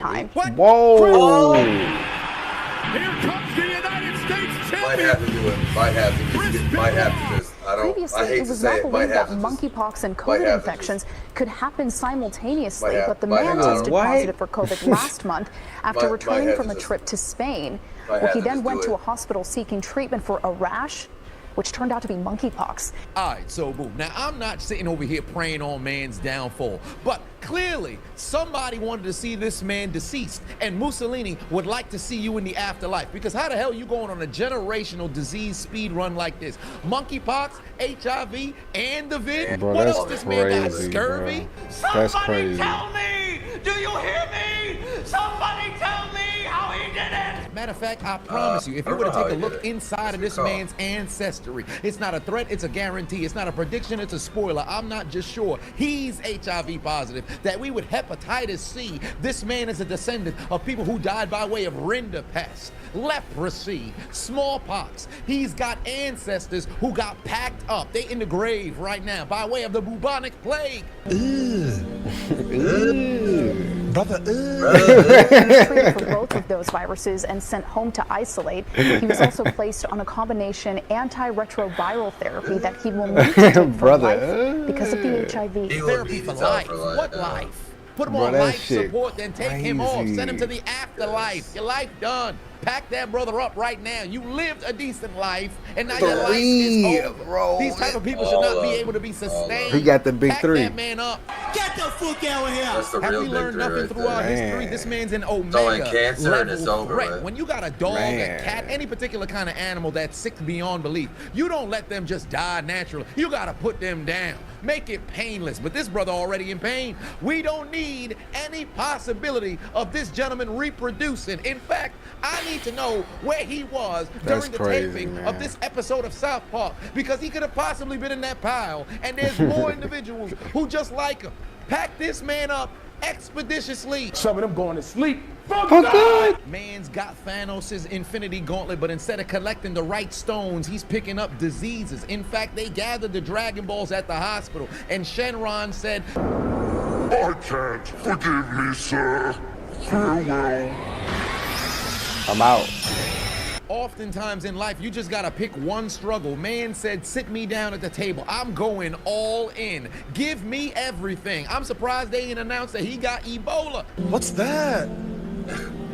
time. Whoa! Here comes the United States champion. Might have to do it. Might have to just. Previously, it was not believed that monkeypox and COVID infections could happen simultaneously, but the man tested positive for COVID last month after returning from a trip to Spain, where he then went to a hospital seeking treatment for a rash, which turned out to be monkeypox. All right, so boom. Now, I'm not sitting over here praying on man's downfall, but clearly somebody wanted to see this man deceased, and Mussolini would like to see you in the afterlife, because how the hell are you going on a generational disease speed run like this? Monkeypox, HIV, and the vid? Bro, what that's else this man got? crazy, Scurvy? bro. That's crazy. Tell me! Do you hear me? Somebody tell me how he did it! Matter of fact, I promise you, if you were to take a look inside of this man's ancestry, it's not a threat, it's a guarantee. It's not a prediction, it's a spoiler. I'm not just sure he's HIV positive, that we would hepatitis C. This man is a descendant of people who died by way of rinderpest, leprosy, smallpox. He's got ancestors who got packed up. They in the grave right now by way of the bubonic plague. Brother, Treated for both of those viruses and sent home to isolate. He was also placed on a combination antiretroviral therapy that he will need to take for life because of the HIV. Therapy for life? What life? Put him on life support, then take him off. Send him to the afterlife. Your life done. Pack that brother up right now. You lived a decent life, and now your life is over. Bro. These type of people should not be able to be sustained. He got the big Pack three. that man up. get the fuck out of here! That's the Have real we learned big three nothing right throughout there. history? This man's an only omega cancer and it's level over threat. with. When you got a dog, Man. a cat, any particular kind of animal that's sick beyond belief, you don't let them just die naturally. You got to put them down. Make it painless. But this brother already in pain. We don't need any possibility of this gentleman reproducing. In fact, I need to know where he was during the taping of this episode of South Park, because he could have possibly been in that pile, and there's more individuals who just like him. Pack this man up expeditiously. Some of them going to sleep. Man's got Thanos' infinity gauntlet, but instead of collecting the right stones, he's picking up diseases. In fact, they gathered the Dragon Balls at the hospital, and Shenron said, I can't. Forgive me, sir. Farewell. I'm out. oftentimes in life, you just gotta pick one struggle. Man said, sit me down at the table. I'm going all in. Give me everything. I'm surprised they didn't announce that he got Ebola. What's that?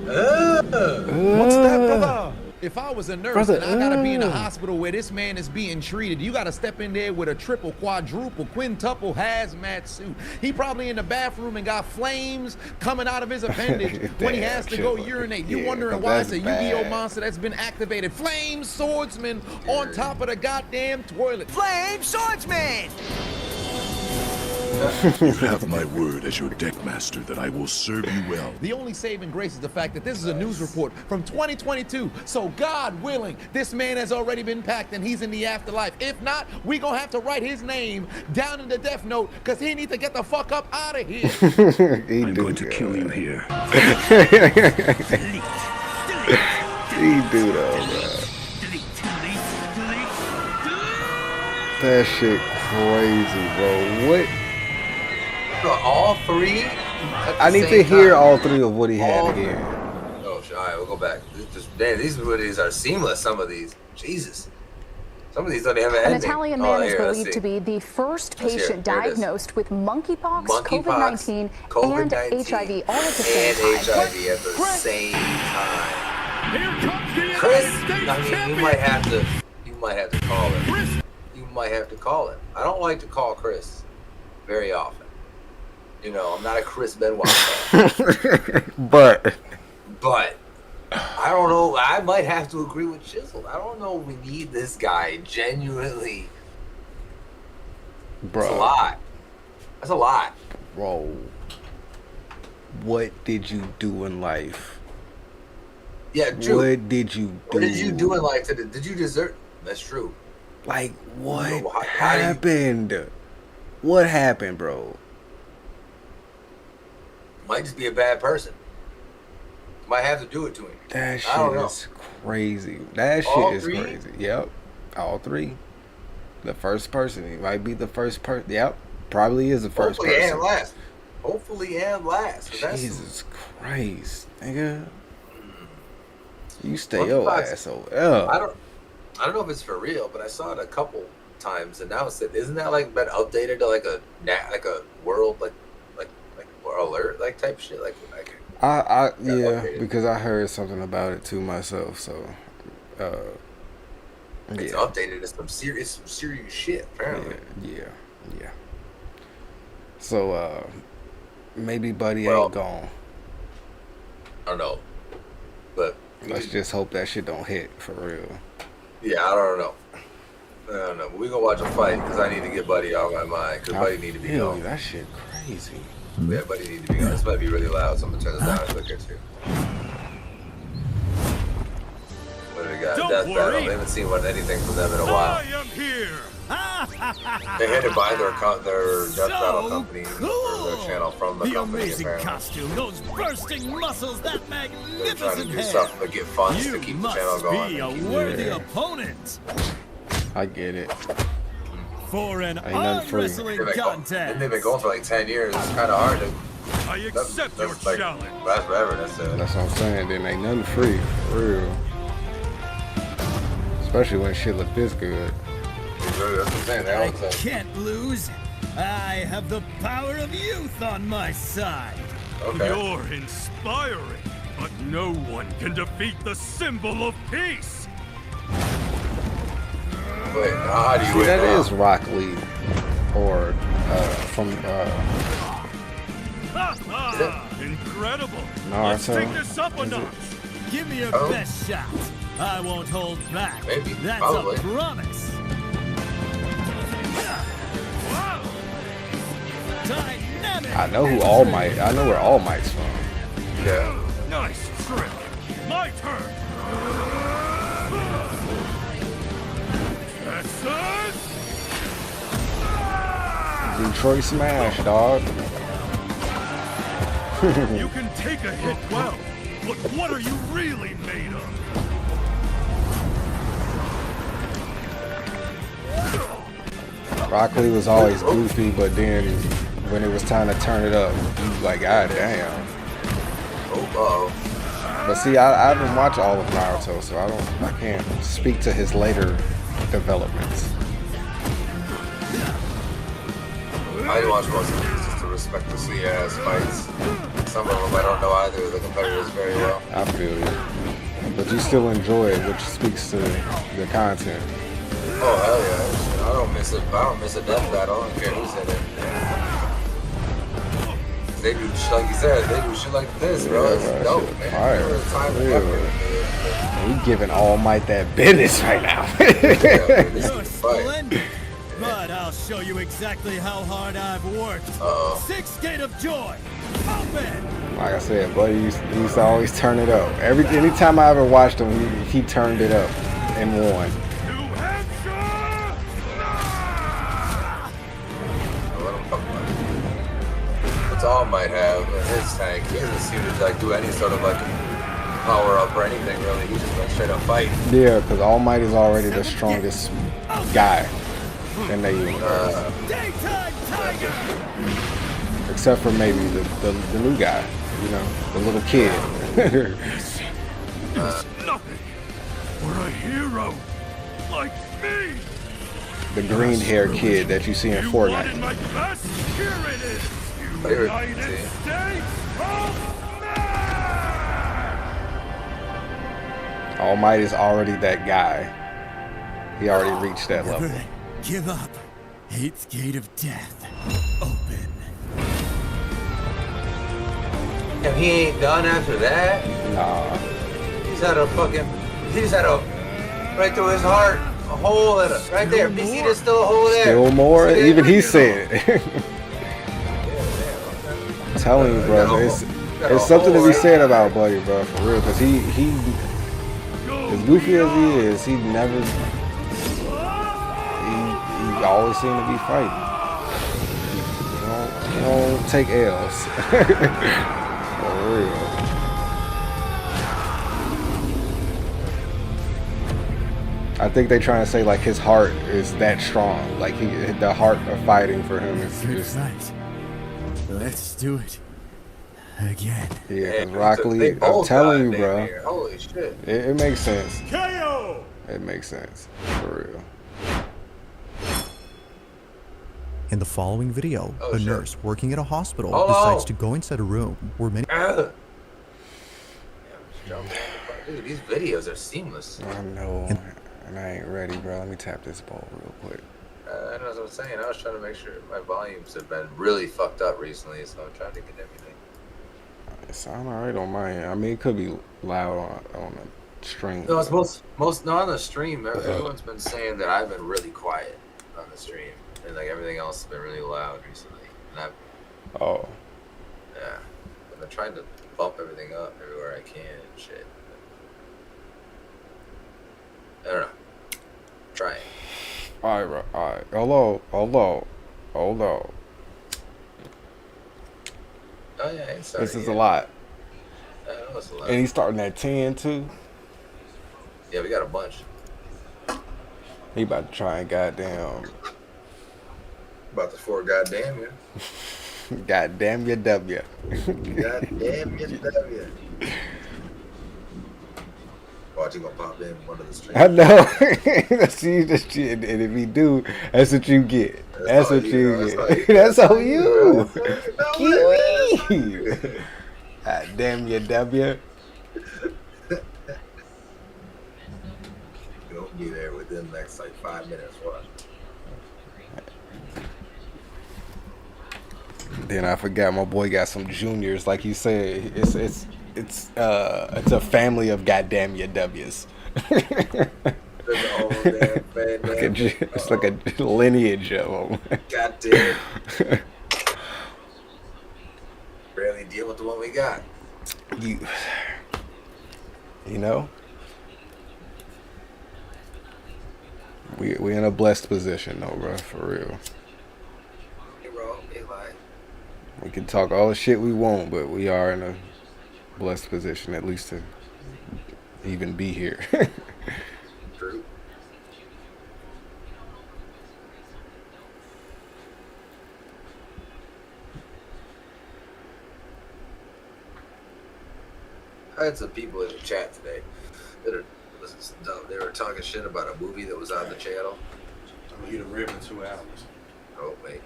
What's that, brother? If I was a nurse and I gotta be in a hospital where this man is being treated, you gotta step in there with a triple, quadruple, quintuple hazmat suit. He probably in the bathroom and got flames coming out of his appendage when he has to go urinate. You wondering why it's a Yu-Gi-Oh monster that's been activated. Flame swordsman on top of the goddamn toilet. Flame swordsman! You have my word as your deck master that I will serve you well. The only saving grace is the fact that this is a news report from 2022. So God willing, this man has already been packed and he's in the afterlife. If not, we gonna have to write his name down in the death note because he needs to get the fuck up out of here. I'm going to kill you here. He do though, bro. That shit crazy, bro. What? All three? I need to hear all three of what he had here. Oh, all right, we'll go back. Damn, these movies are seamless. Some of these, Jesus. Some of these don't even have an ending. An Italian man is believed to be the first patient diagnosed with monkeypox, COVID-19, and HIV all at the same time. And HIV at the same time. Here comes the Chris, United States I mean, champion. you might have to call him. You might have to call him. I don't like to call Chris very often. You know, I'm not a Chris Benoit fan. But I don't know. I might have to agree with Chisel. I don't know if we need this guy genuinely. bro, That's a lot. That's a lot. bro, what did you do in life? Yeah, Drew. What did you do? What did you do in life? Did you desert? That's true. Like, what How happened? What happened, bro? Might just be a bad person. Might have to do it to him. That I don't shit know. is crazy. That All shit is three? crazy. Yep. All three. The first person. He might be the first person. Yep. Probably is the first Hopefully person. and last. Hopefully and last. Jesus Christ, nigga. You stay your ass over there. I don't know if it's for real, but I saw it a couple times, and now isn't that like been updated to like a world like alert like type shit Yeah, because I heard something about it too myself. So it's updated to some serious shit apparently. Yeah. So maybe Buddy ain't gone. I don't know, but let's just hope that shit don't hit for real. Yeah, I don't know. But we gonna watch a fight because I need to get Buddy out of my mind. Because Buddy need to be gone. That shit crazy. Yeah, Buddy need to be gone. This might be really loud, so I'm gonna turn this down a quicker too. What do we got? Death Battle. We haven't seen anything from them in a while. I am here. They had to buy their Death Battle company or their channel from the company. Amazing costume, those bursting muscles, that magnificent They're trying to do hair. stuff to get funds to keep the channel going. You must be a worthy opponent. I get it. For an arm wrestling contest. They've been going for like 10 years. It's kind of hard to. I accept your challenge. Last forever. That's what I'm saying. Then ain't nothing free, for real. Especially when shit look this good. That's what I'm saying. I can't lose. I have the power of youth on my side. Okay. You're inspiring, but no one can defeat the symbol of peace. Wait, how do you see, win that now? is Rock Lee, or from Incredible. Naruto. Let's take this up a notch. Give me your best shot. I won't hold back. Maybe. That's Probably. a promise. Dynamic. I know who All Might. I know where All Might's from. Yeah. Nice trick. My turn. Detroit Smash, dog. You can take a hit well, but what are you really made of? Rock Lee was always goofy, but then when it was time to turn it up, you was like, God damn. But see, I haven't watched all of Naruto, so I can't speak to his later developments. I watch most of these just to respect the sweet ass fights. Some of them I don't know either of the competitors very well. I feel you. But you still enjoy it, which speaks to the content. Oh hell yeah! I don't miss it. I don't miss a death battle. I don't care who's in it. They do like you said. They do shit like this, bro. It's dope, man. Fire. We giving All Might that business right now. You're splendid. But I'll show you exactly how hard I've worked. Sixth Gate of Joy, open! Like I said, buddy used to always turn it up. Anytime I ever watched him, he turned it up and won. That's all Might have in his tank. He doesn't seem to like do any sort of like power up or anything really. He just went straight up fight. Yeah, because All Might is already the strongest guy. And they except for maybe the new guy, you know, the little kid. Nothing for a hero like me. The green haired kid that you see in Fortnite. My best? Here it is. United States of Man! All Might is already that guy. He already reached that level. Give up. Eighth Gate of Death. Open. And he ain't done after that? Nah. He's had a right through his heart, a hole in it. Right there. BC, there's still a hole there. Still more? Even he said it. I'm telling you, bro. It's something to be said about Buddy, bro, for real. Because he as goofy as he is, he always seem to be fighting. You don't take L's. For real. I think they trying to say like his heart is that strong. Like the heart of fighting for him is just Let's do it again. Yeah, because Rock Lee, I'm telling you, bro. Holy shit. It makes sense. KO! It makes sense. For real. In the following video, a nurse working at a hospital decides to go inside a room where many... Dude, these videos are seamless. I know. And I ain't ready, bro. Let me tap this ball real quick. That's what I'm saying. I was trying to make sure my volumes have been really fucked up recently, so I'm trying to get everything. It sound alright on my end. I mean, it could be loud on the stream. No, it's not on the stream. Everyone's been saying that I've been really quiet on the stream, and like everything else has been really loud recently. And yeah, I've been trying to bump everything up everywhere I can and shit. I don't know. Trying. Alright, bro. Alright. Hold on. Oh yeah, this is a lot. I know it's a lot. And he's starting at 10 too. Yeah, we got a bunch. He about to try and goddamn. About to four goddamn you. Goddamn your W. Goddamn your W. Watch, he gonna pop in one of the streams. I know. See the shit, and if he do, that's what you get. That's what you get. That's on you. Kiwi. God damn your W. You'll be there within the next like 5 minutes. Watch. Then I forgot my boy got some juniors, like you said. It's a family of goddamn your W's. It's like a lineage of them. Goddamn. Barely deal with the one we got. You know, we in a blessed position though, bro. For real. Hey, bro. Hey, like. We can talk all the shit we want, but we are in a blessed position at least to even be here. True. I had some people in the chat today that are dumb. They were talking shit about a movie that was on the channel. I'm gonna eat a rib in 2 hours. Oh wait.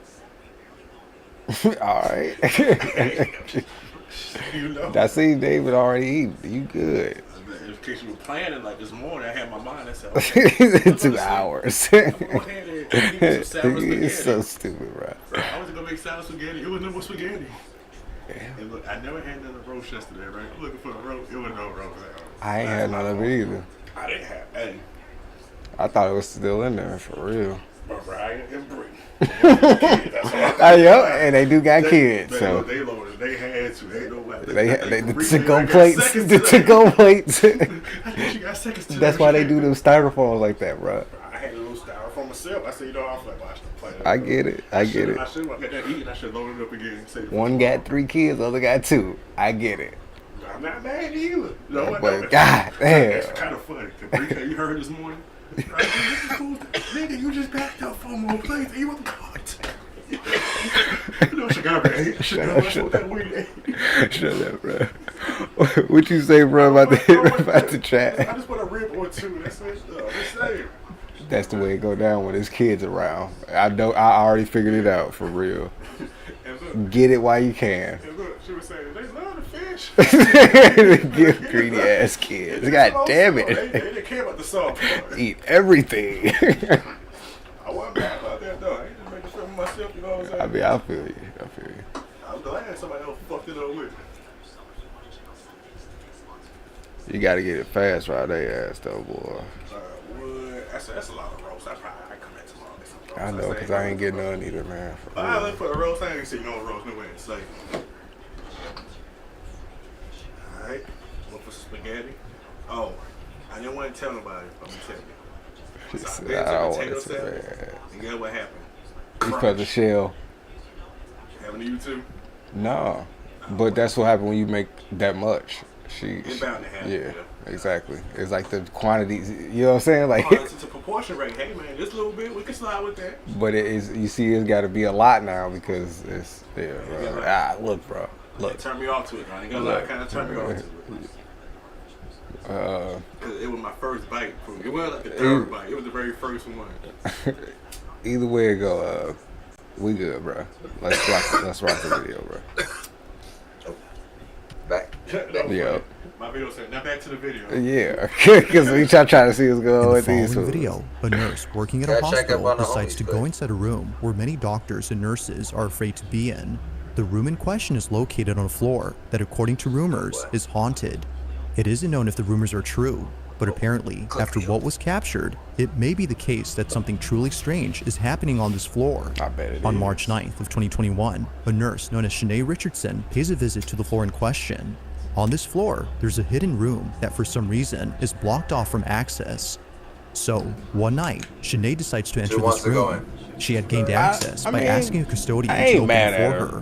All right. You know. I see David already eating. You good? In case you were planning, like this morning, I had my mind. I said, okay, 2 hours. I'm gonna go ahead and eat some salad spaghetti. It's so stupid, bro. I was gonna make salad spaghetti. It was no more spaghetti. Yeah. And look, I never had none of roast yesterday, right? I'm looking for a roast. It was no roast. I ain't had none of it either. I didn't have any. I thought it was still in there for real. But Ryan and Bree. And they do got kids, so they loaded. They had to. They know what. they the to-go plates. The to-go plates. You got seconds to That's why they do them styrofoams like that, bro. I had a little styrofoam myself. I said, you know, I was like, watch the play. I get it. I get it. I should have got that eating. I should have loaded it up again. One got 3 kids, other got 2. I get it. I'm not mad either. No, but God damn. That's kind of funny. You heard this morning? Right? Nigga, you just backed up 4 more plays and you want the what? You know, Shut up, bro. What you say, bro, about the chat? I just want a rib or 2. That's it. Just saying. That's the way it go down when his kids around. I already figured it out for real. Look, get it while you can. And look, she was saying they love the fish. Give greedy ass kids. God damn it. They didn't care about the salt. Eat everything. I wasn't mad about that though. I ain't just making sure for myself. You know what I'm saying? I mean, I feel you. I'm glad somebody else fucked it up with. You gotta get it fast right there, ass though, boy. That's a lot of roast. I come back tomorrow. I know, because I ain't getting none either, man. I look for the roast. I ain't seen no roast nowhere in sight. Alright. Look for some spaghetti. Oh, I didn't want to tell nobody, but I'm going to tell you. I don't want to, man. And guess what happened? You cut the shell. Happened to you too? No. But that's what happened when you make that much. It's bound to happen. Yeah, exactly. It's like the quantities. You know what I'm saying? Like it's a proportion rate. Hey man, just a little bit. We can slide with that. But it is. You see, it's got to be a lot now because it's there. Bro. Look, bro. Look. Turn me off to it. I ain't gonna lie. Kind of turn me off to it. Cause it was my first bite. It wasn't like the third bite. It was the very first one. Either way it go, we good, bro. Let's rock the video, bro. Back. Yeah. My video said, now back to the video. Yeah, because we trying to see what's going on with these. In the video, a nurse working at a hospital decides to go inside a room where many doctors and nurses are afraid to be in. The room in question is located on a floor that, according to rumors, is haunted. It isn't known if the rumors are true, but apparently, after what was captured, it may be the case that something truly strange is happening on this floor. I bet it is. On March 9th of 2021, a nurse known as Shanae Richardson pays a visit to the floor in question. On this floor, there's a hidden room that for some reason is blocked off from access. So, one night, Shanae decides to enter this room. She had gained access by asking a custodian to open it for her.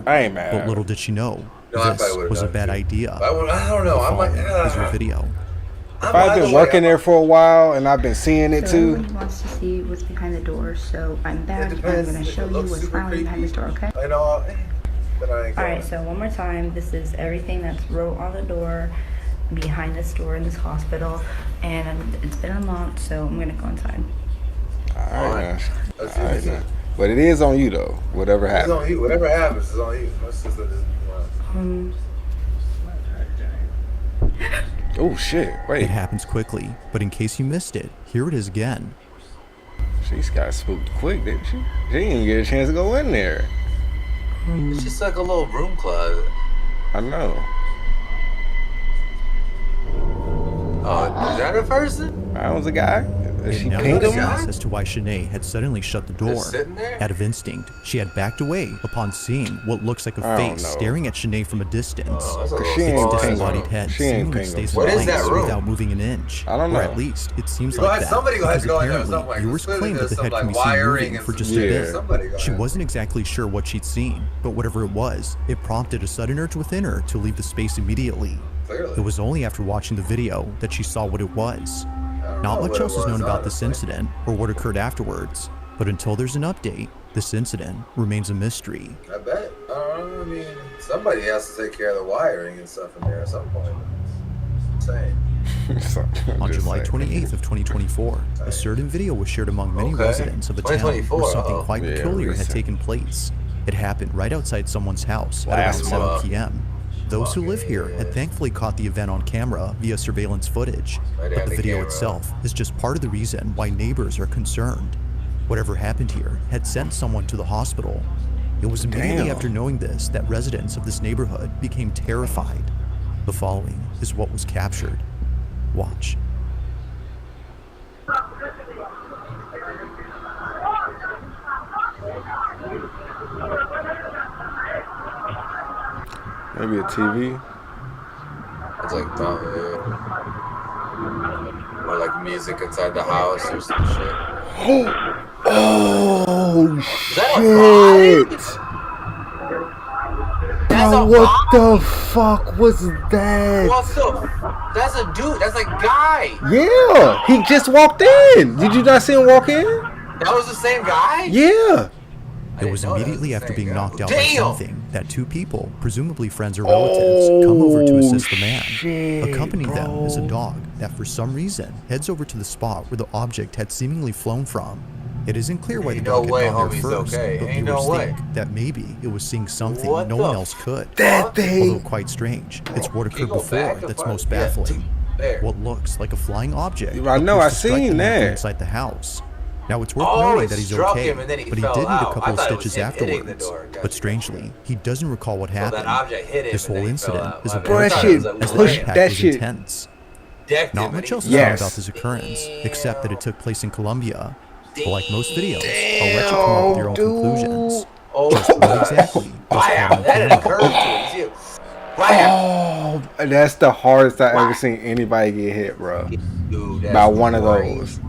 But little did she know, this was a bad idea. I don't know. I'm like, is your video. If I've been working there for a while and I've been seeing it too. Everybody wants to see what's behind the door, so I'm back and I'm gonna show you what's finally behind this door, okay? I know. Alright, so one more time, this is everything that's wrote on the door behind this door in this hospital, and it's been unlocked, so I'm gonna go inside. Alright, man. But it is on you though. Whatever happens. It's on you. Whatever happens is on you. That's just Oh shit! Wait. It happens quickly, but in case you missed it, here it is again. She's got spooked quick, didn't she? She didn't get a chance to go in there. It's just like a little room closet. I know. Oh, is that a person? That was a guy. She now pinged makes him. sense as to why Shanae had suddenly shut the door. Out of instinct, she had backed away upon seeing what looks like a face staring at Shanae from a distance. Its disembodied head seemingly stays in place without moving an inch. I don't know. Or at least, it seems like that. Because apparently, viewers claim that the head can be seen moving for just a bit. She wasn't exactly sure what she'd seen, but whatever it was, it prompted a sudden urge within her to leave the space immediately. It was only after watching the video that she saw what it was. Not much else is known about this incident or what occurred afterwards, but until there's an update, this incident remains a mystery. I bet. I mean, somebody has to take care of the wiring and stuff in there at some point. Same. On July 28th of 2024, a certain video was shared among many residents of the town where something quite peculiar had taken place. It happened right outside someone's house at around 7 p.m. Those who live here had thankfully caught the event on camera via surveillance footage, but the video itself is just part of the reason why neighbors are concerned. Whatever happened here had sent someone to the hospital. It was immediately after knowing this that residents of this neighborhood became terrified. The following is what was captured. Watch. Maybe a TV. It's like or like music inside the house or some shit. Oh shit! What the fuck was that? What the? That's a dude. That's a guy. Yeah, he just walked in. Did you not see him walk in? That was the same guy? Yeah. It was immediately after being knocked out by something that two people, presumably friends or relatives, come over to assist the man. Accompanying them is a dog that for some reason heads over to the spot where the object had seemingly flown from. It isn't clear why the dog had gone there first, but viewers think that maybe it was seeing something no one else could. That thing! Although quite strange, it's what occurred before that's most baffling. What looks like a flying object. I know, I seen that. Inside the house. Now, it's worth noting that he's okay, but he did need a couple of stitches afterwards. But strangely, he doesn't recall what happened. This whole incident is a bro, as the impact was intense. Not much else is known about this occurrence, except that it took place in Colombia. But like most videos, I'll let you come up with your own conclusions. Just what exactly was happening? Oh, that's the hardest I've ever seen anybody get hit, bro. By one of those.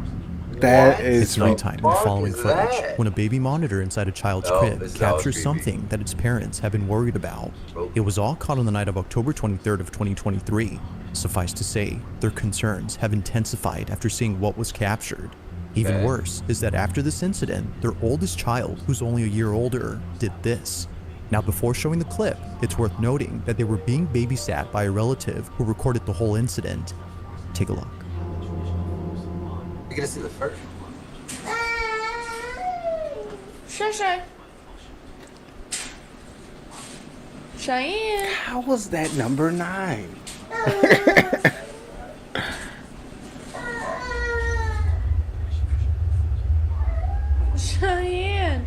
That It's is nighttime in the following footage that? when a baby monitor inside a child's Oh, crib this is captures creepy. something that its parents have been worried about. Oh. It was all caught on the night of October 23rd of 2023. Suffice to say, their concerns have intensified after seeing what was captured. Even Okay. worse is that after this incident, their oldest child, who's only a year older, did this. Now, before showing the clip, it's worth noting that they were being babysat by a relative who recorded the whole incident. Take a look. You gonna see the first? Shay. Cheyenne. How was that number 9? Cheyenne.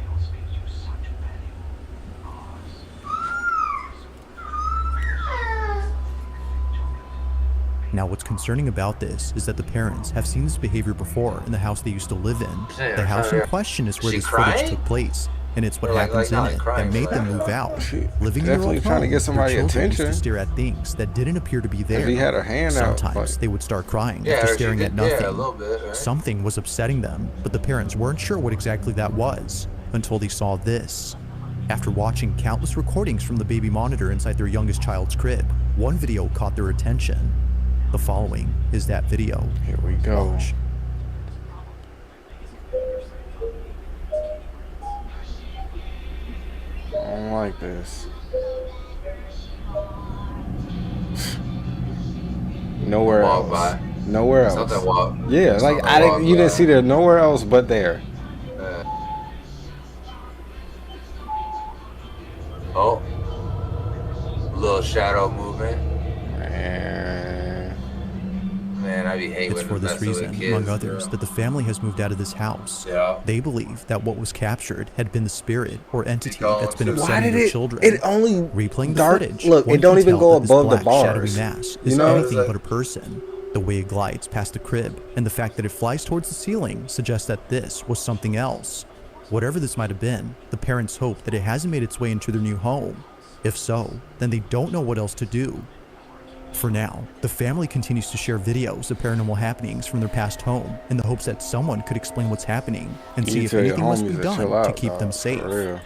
Now, what's concerning about this is that the parents have seen this behavior before in the house they used to live in. The house in question is where She this footage crying? took place, and it's what Or happens not in it crying, that made but them move out. Living definitely their own trying to home, get somebody their children used attention. to stare at things that didn't appear to be there. If he had a hand out, Sometimes like- they would start crying Yeah, after or she staring did- at nothing. yeah, a little bit, right? Something was upsetting them, but the parents weren't sure what exactly that was until they saw this. After watching countless recordings from the baby monitor inside their youngest child's crib, one video caught their attention. The following is that video. Here we go. Watch. I don't like this. Nowhere Walk else. by. Nowhere else. Something walk. Yeah, like Something I didn't. walk You didn't by. see there nowhere else but there. Oh. Little shadow movement. Man, I be hating It's when for the this reason, kids, among others, bro. that the family has moved out of this house. Yeah. They believe that what was captured had been the spirit or entity that's been Why upsetting did their it? children. It only Replaying the dark. footage, Look, one it don't can even tell go that this above the black, shadowy bars. mass You is know? anything but a person. The way it glides past the crib and the fact that it flies towards the ceiling suggests that this was something else. Whatever this might have been, the parents hope that it hasn't made its way into their new home. If so, then they don't know what else to do. For now, the family continues to share videos of paranormal happenings from their past home in the hopes that someone could explain what's happening and You see if tell your anything must be homies to done chill to out, keep dog, them for safe. real.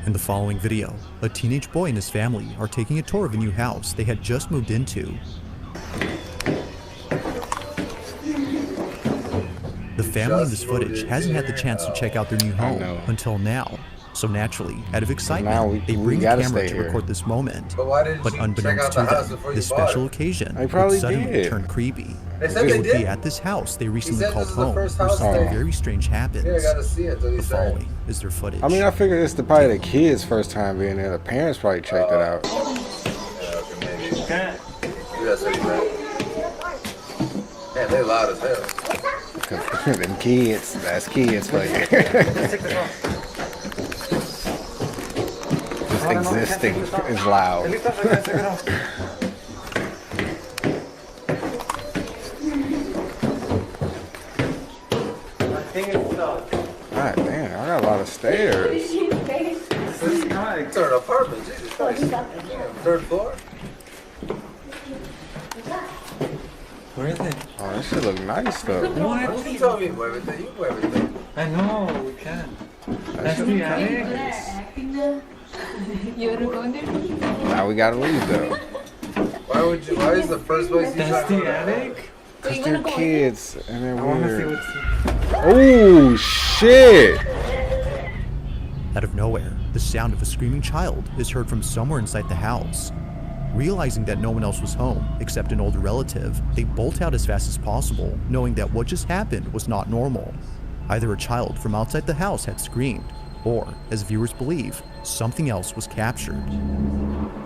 In the following video, a teenage boy and his family are taking a tour of a new house they had just moved into. The family in this footage hasn't had the chance to check out their new home until now. So naturally, out of excitement, they bring the gotta camera stay to here. record this moment. But why didn't But you check unbeknownst out to the house them, before you this bought special it? occasion They would probably suddenly did. turn creepy. They said It they would did. be at this house they recently said called this is the home, first where house something they- very strange happens. Yeah, I gotta see it. That's what he The said. following is their footage. I mean, I figured it's probably the kids' first time being there. The parents probably checked it out. Yeah, okay, maybe. Yeah, that's what he said. Man, they loud as hell. Them kids, that's kids for you. Just existing is loud. God damn, I got a lot of stairs. It's an apartment, Jesus Christ. Third floor? Where is it? Oh, this shit look nice though. What? You told me to move everything. You move everything. I know, we can. That's shit the look attic. Now we gotta leave though. Why would you? Why is the first place you That's try to the go? attic? Cause they're kids and they're I wanna see weird. what's... Oh shit! Out of nowhere, the sound of a screaming child is heard from somewhere inside the house. Realizing that no one else was home except an older relative, they bolt out as fast as possible, knowing that what just happened was not normal. Either a child from outside the house had screamed, or, as viewers believe, something else was captured.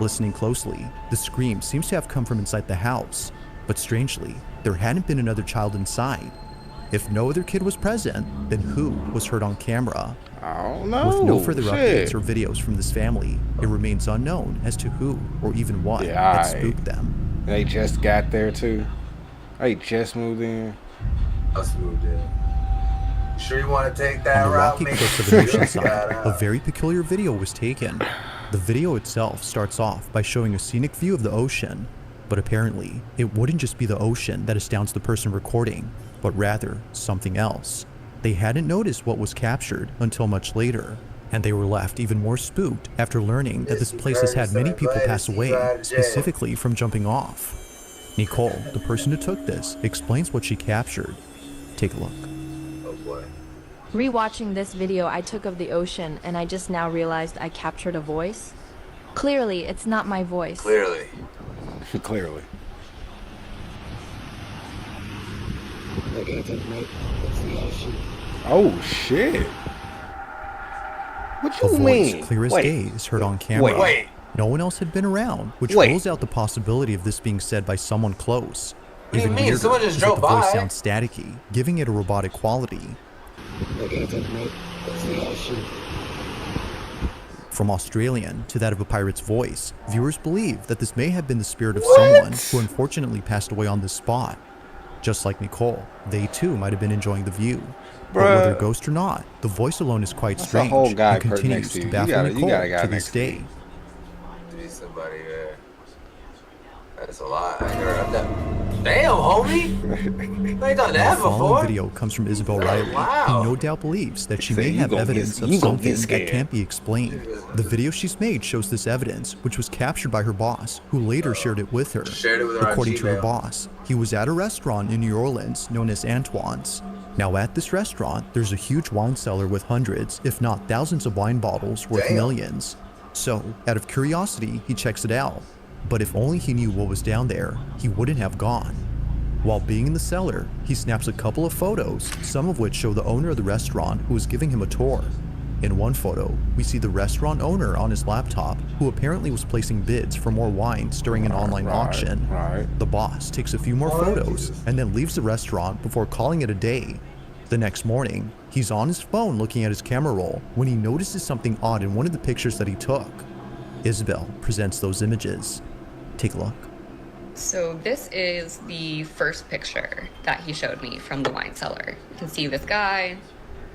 Listening closely, the scream seems to have come from inside the house, but strangely, there hadn't been another child inside. If no other kid was present, then who was heard on camera? I don't know. With no further Shit. updates or videos from this family, it remains unknown as to who or even what Yeah, had spooked them. They just got there too. They just moved in. Us moved in. You sure you want to take that On the route, rocky man? cliffs of an ocean side, a very peculiar video was taken. The video itself starts off by showing a scenic view of the ocean, but apparently it wouldn't just be the ocean that astounds the person recording, but rather something else. They hadn't noticed what was captured until much later, and they were left even more spooked after learning that this place has had many people pass away, specifically from jumping off. Nicole, the person who took this, explains what she captured. Take a look. Oh boy. Rewatching this video I took of the ocean, and I just now realized I captured a voice. Clearly, it's not my voice. Clearly. Clearly. Oh shit. What A you voice mean? clear as day is heard on camera. Wait. No one else had been around, which Wait. rules out the possibility of this being said by someone close. What do you Even mean? weirder Someone just is that drove the voice by. sounds staticky, giving it a robotic quality. From Australian to that of a pirate's voice, viewers believe that this may have been the spirit of someone who unfortunately passed away on this spot. Just like Nicole, they too might have been enjoying the view. But whether ghost or not, the voice alone is quite That's a strange whole guy and continues next to to you. baffle You got a Nicole guy to this next to you. day. Be somebody there. That's a lot. I never heard that. Damn, homie. I ain't done that The following before. video comes from Isabel Riley, Wow. who no doubt believes that she Say may you have gonna evidence get- of you gonna something get that scared. can't be explained. The video she's made shows this evidence, which was captured by her boss, who later shared it with her. Shared it with her on According to her Gmail. boss, he was at a restaurant in New Orleans known as Antoine's. Now at this restaurant, there's a huge wine cellar with hundreds, if not thousands of wine bottles worth Damn. millions. So, out of curiosity, he checks it out. But if only he knew what was down there, he wouldn't have gone. While being in the cellar, he snaps a couple of photos, some of which show the owner of the restaurant who is giving him a tour. In one photo, we see the restaurant owner on his laptop, who apparently was placing bids for more wines during an online auction. The boss takes a few more photos and then leaves the restaurant before calling it a day. The next morning, he's on his phone looking at his camera roll when he notices something odd in one of the pictures that he took. Isabel presents those images. Take a look. So this is the first picture that he showed me from the wine cellar. You can see this guy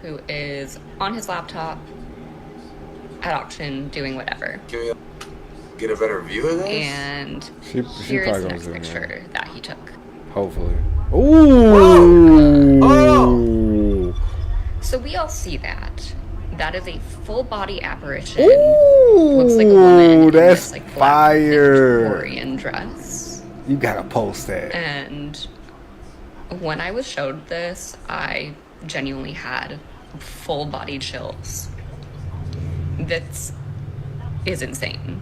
who is on his laptop at auction doing whatever. Can we get a better view of this? And She here is probably the gonna next zoom in. picture that he took. Hopefully. Ooh. So we all see that. That is a full body apparition. Looks like a woman in That's this like black fire. Victorian dress. You gotta post that. And when I was showed this, I genuinely had full body chills. This is insane.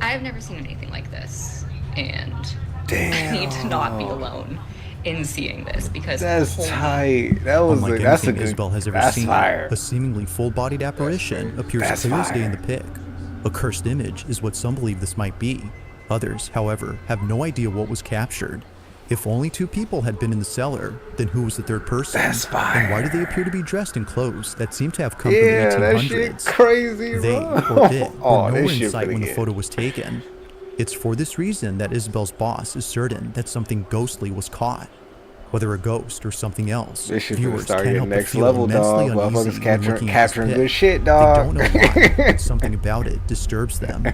I've never seen anything like this, and I need to not be alone in seeing this because That's tight. That was Unlike that's a anything good. Isabel has ever That's seen, fire. a seemingly full-bodied apparition appears That's clear as day in fire. the pic. A cursed image is what some believe this might be. Others, however, have no idea what was captured. If only two people had been in the cellar, then who was the third person? That's And why do they appear to be dressed in clothes that seem to have come Yeah, from that the shit 1800s? crazy, They, bro. or did, Oh, were this nowhere in shit sight when the finna photo get- was taken. It's for this reason that Isabel's boss is certain that something ghostly was caught. Whether a ghost or something else, This shit finna viewers start can't getting help but next feel level, immensely dog. Motherfuckers uneasy when looking at capturing this good pic. shit, They dog. don't know why, but something about it disturbs them.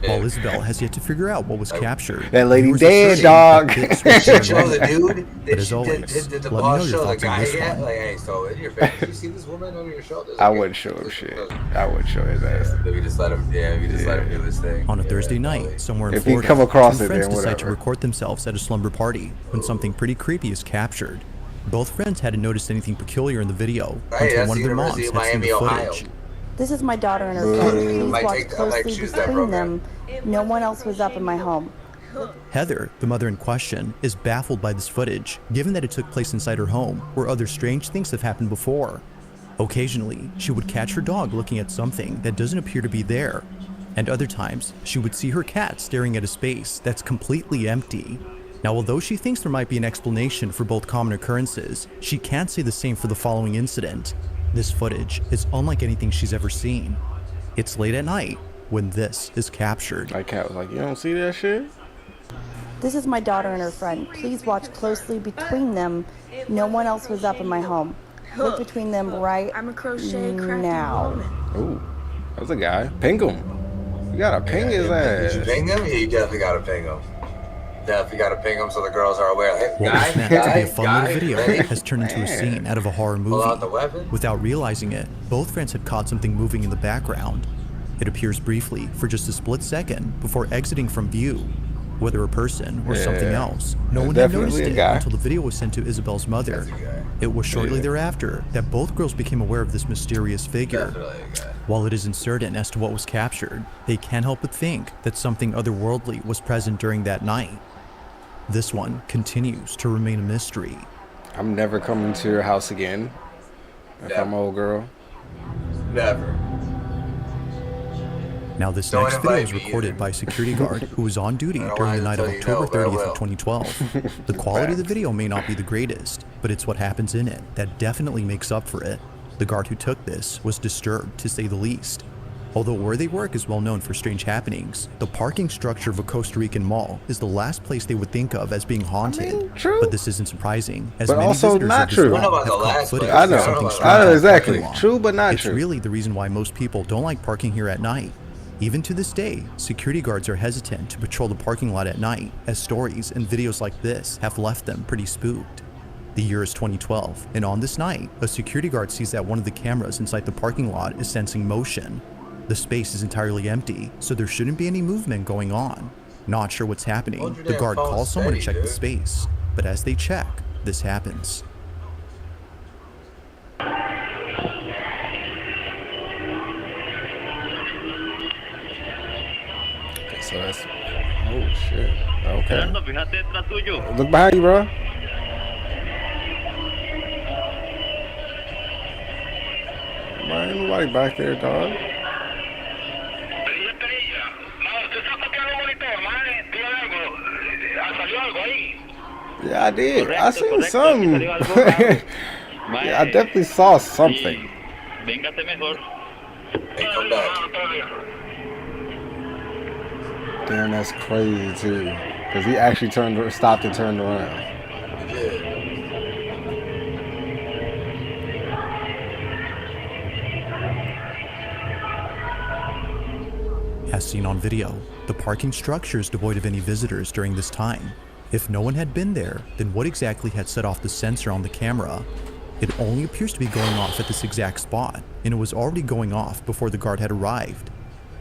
While Isabel has yet to figure out what was captured. That lady viewers dead, asserting dog. that pics were shared Show the online. dude. But as always, Did the let me know boss your show the thoughts on guy this yet? one. Like, hey, so in your face, did you see this woman over your shoulders? I wouldn't show him shit. I wouldn't show his ass. Maybe just let him. Yeah, maybe just let him do his thing. On a Thursday night, somewhere in If he Florida, come across two it, friends then decide to whatever. record themselves at a slumber party when something pretty creepy is captured. Both friends hadn't noticed anything peculiar in the video Hey, until that's one of the their moms University had of seen the Miami, footage. This is my daughter and her friend. Please might watch take that- I might closely choose that between program. them. No one else was up in my home. Heather, the mother in question, is baffled by this footage, given that it took place inside her home, where other strange things have happened before. Occasionally, she would catch her dog looking at something that doesn't appear to be there, and other times, she would see her cat staring at a space that's completely empty. Now, although she thinks there might be an explanation for both common occurrences, she can't say the same for the following incident. This footage is unlike anything she's ever seen. It's late at night when this is captured. My cat was like, you don't see that shit? This is my daughter and her friend. Please watch closely between them. No one else was up in my home. Look between them right I'm a crochet crafty now. woman. Ooh, that was a guy. Pink him. You gotta ping his ass. Did you ping him? Yeah, you definitely gotta ping him. Definitely gotta ping him so the girls are aware. Hey, what was meant to be a fun little video has turned into a scene out of a horror movie. Pull out the weapon. Without realizing it, both friends had caught something moving in the background. It appears briefly for just a split second before exiting from view. Whether a person or something else, no one had noticed it until the video was sent to Isabel's mother. It was shortly thereafter that both girls became aware of this mysterious figure. While it isn't certain as to what was captured, they can't help but think that something otherworldly was present during that night. This one continues to remain a mystery. I'm never coming to your house again. If I'm an old girl. Never. Now this next video is recorded by a security guard who was on duty during the night of October 30th of 2012. The quality of the video may not be the greatest, but it's what happens in it that definitely makes up for it. The guard who took this was disturbed, to say the least. Although where they work is well known for strange happenings, the parking structure of a Costa Rican mall is the last place they would think of as being haunted. But this isn't surprising, as many visitors of this mall have caught footage of something strange. I know exactly. True, but not true. It's really the reason why most people don't like parking here at night. Even to this day, security guards are hesitant to patrol the parking lot at night, as stories and videos like this have left them pretty spooked. The year is 2012, and on this night, a security guard sees that one of the cameras inside the parking lot is sensing motion. The space is entirely empty, so there shouldn't be any movement going on. Not sure what's happening, the guard calls someone to check the space, but as they check, this happens. So that's, oh shit, okay. Look behind you, bro. Ain't nobody back there, dog. Yeah, I did. I seen something. Yeah, I definitely saw something. Hey, come back. Damn, that's crazy too. Cause he actually stopped and turned around. He did. As seen on video, the parking structure is devoid of any visitors during this time. If no one had been there, then what exactly had set off the sensor on the camera? It only appears to be going off at this exact spot, and it was already going off before the guard had arrived.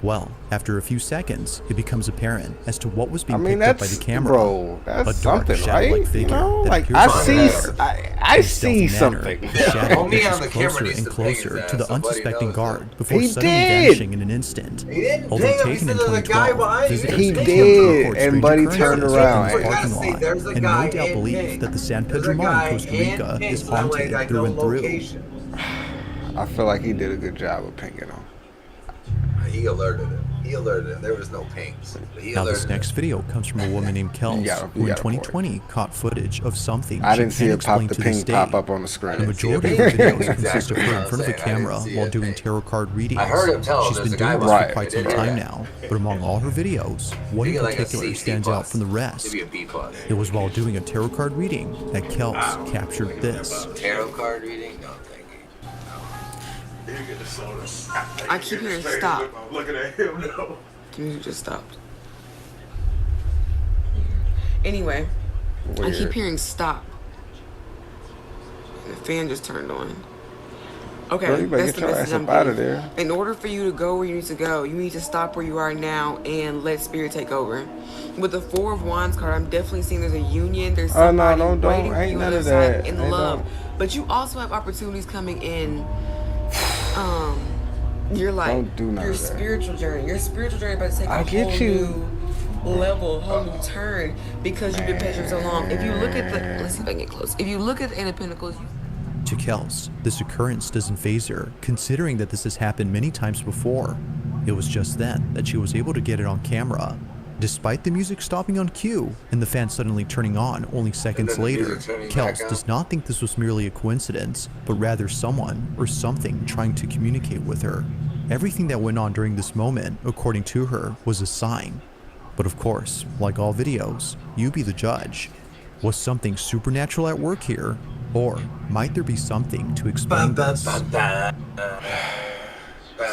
Well, after a few seconds, it becomes apparent as to what was being picked up by the camera. Bro, that's something, right? Figure, you know, like I see something. The shadow inches closer and closer to the unsuspecting guard before suddenly vanishing in an instant. Although taken in 2012, visitors did, and Buddy turned around. And no doubt believe that the San Pedro Mall in Costa Rica is haunted through and through. I feel like he did a good job of pinging him. He alerted him. There was no pings. Now this next video comes from a woman named Kels, who in 2020 caught footage of something I didn't see it pop up on the screen. The majority of the videos consist of her in front of a camera while doing tarot card readings. I heard him tell him She's been doing this for quite some time now, but among all her videos, one in particular stands out from the rest. It was while doing a tarot card reading that Kels captured this. Tarot card reading? No, thank you. I keep hearing stop. I'm looking at him now. The music just stopped. Anyway, I keep hearing stop. The fan just turned on. Okay, bro, you better that's get the your message ass I'm up out of getting. there. In order for you to go where you need to go, you need to stop where you are now and let spirit take over. With the Four of Wands card, I'm definitely seeing there's a union. There's somebody waiting for you on the side in love. But you also have opportunities coming in. Your life, your spiritual journey. Your spiritual journey about to take a whole new level, a whole new turn because you've been patient so long. If you look at the, let's see if I can get close. If you look at the Eight of Pentacles. To Kels, this occurrence doesn't faze her, considering that this has happened many times before. It was just then that she was able to get it on camera. Despite the music stopping on cue and the fan suddenly turning on only seconds later, Kels does not think this was merely a coincidence, but rather someone or something trying to communicate with her. Everything that went on during this moment, according to her, was a sign. But of course, like all videos, you be the judge. Was something supernatural at work here? Or might there be something to explain this?